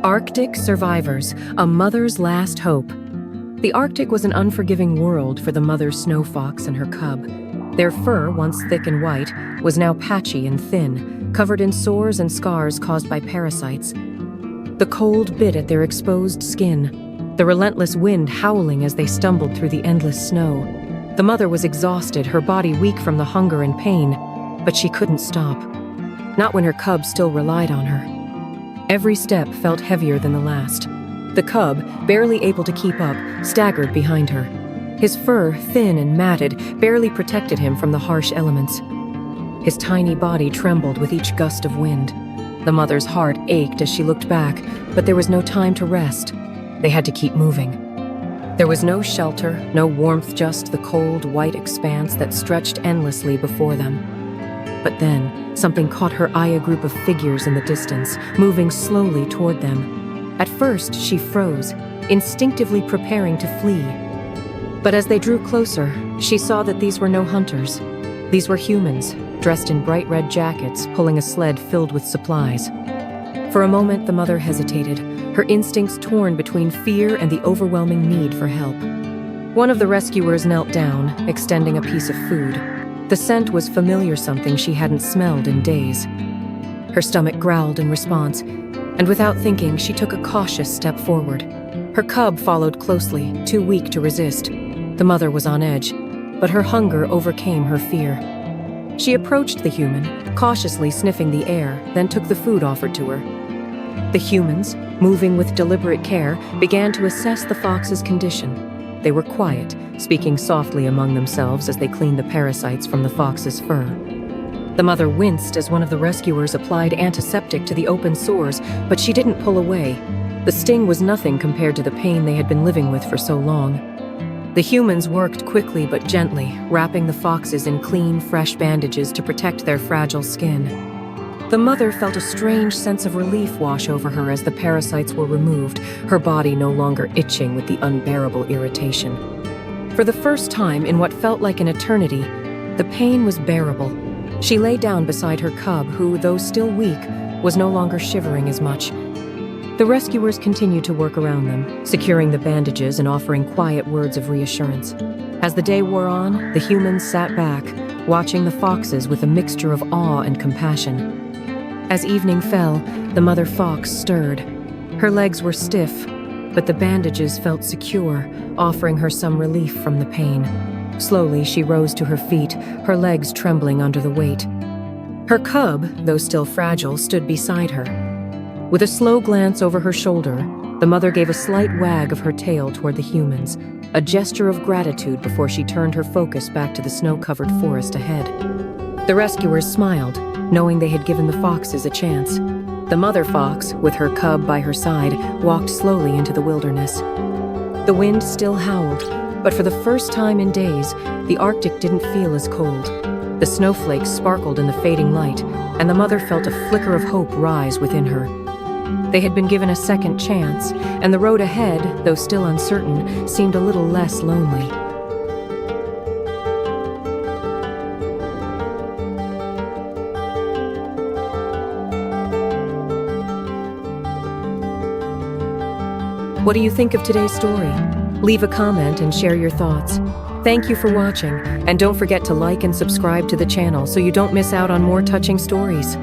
Arctic survivors, a mother's last hope. The Arctic was an unforgiving world for the mother snow fox and her cub. Their fur, once thick and white, was now patchy and thin, covered in sores and scars caused by parasites. The cold bit at their exposed skin, the relentless wind howling as they stumbled through the endless snow. The mother was exhausted, her body weak from the hunger and pain, but she couldn't stop. Not when her cub still relied on her. Every step felt heavier than the last. The cub, barely able to keep up, staggered behind her. His fur, thin and matted, barely protected him from the harsh elements. His tiny body trembled with each gust of wind. The mother's heart ached as she looked back, but there was no time to rest. They had to keep moving. There was no shelter, no warmth, just the cold, white expanse that stretched endlessly before them. But then, something caught her eye, a group of figures in the distance, moving slowly toward them. At first, she froze, instinctively preparing to flee. But as they drew closer, she saw that these were no hunters. These were humans, dressed in bright red jackets, pulling a sled filled with supplies. For a moment, the mother hesitated, her instincts torn between fear and the overwhelming need for help. One of the rescuers knelt down, extending a piece of food. The scent was familiar, something she hadn't smelled in days. Her stomach growled in response, and without thinking, she took a cautious step forward. Her cub followed closely, too weak to resist. The mother was on edge, but her hunger overcame her fear. She approached the human, cautiously sniffing the air, then took the food offered to her. The humans, moving with deliberate care, began to assess the fox's condition. They were quiet, speaking softly among themselves as they cleaned the parasites from the fox's fur. The mother winced as one of the rescuers applied antiseptic to the open sores, but she didn't pull away. The sting was nothing compared to the pain they had been living with for so long. The humans worked quickly but gently, wrapping the foxes in clean, fresh bandages to protect their fragile skin. The mother felt a strange sense of relief wash over her as the parasites were removed, her body no longer itching with the unbearable irritation. For the first time in what felt like an eternity, the pain was bearable. She lay down beside her cub, who, though still weak, was no longer shivering as much. The rescuers continued to work around them, securing the bandages and offering quiet words of reassurance. As the day wore on, the humans sat back, watching the foxes with a mixture of awe and compassion. As evening fell, the mother fox stirred. Her legs were stiff, but the bandages felt secure, offering her some relief from the pain. Slowly, she rose to her feet, her legs trembling under the weight. Her cub, though still fragile, stood beside her. With a slow glance over her shoulder, the mother gave a slight wag of her tail toward the humans, a gesture of gratitude before she turned her focus back to the snow-covered forest ahead. The rescuers smiled, knowing they had given the foxes a chance. The mother fox, with her cub by her side, walked slowly into the wilderness. The wind still howled, but for the first time in days, the Arctic didn't feel as cold. The snowflakes sparkled in the fading light, and the mother felt a flicker of hope rise within her. They had been given a second chance, and the road ahead, though still uncertain, seemed a little less lonely. What do you think of today's story? Leave a comment and share your thoughts. Thank you for watching, and don't forget to like and subscribe to the channel so you don't miss out on more touching stories.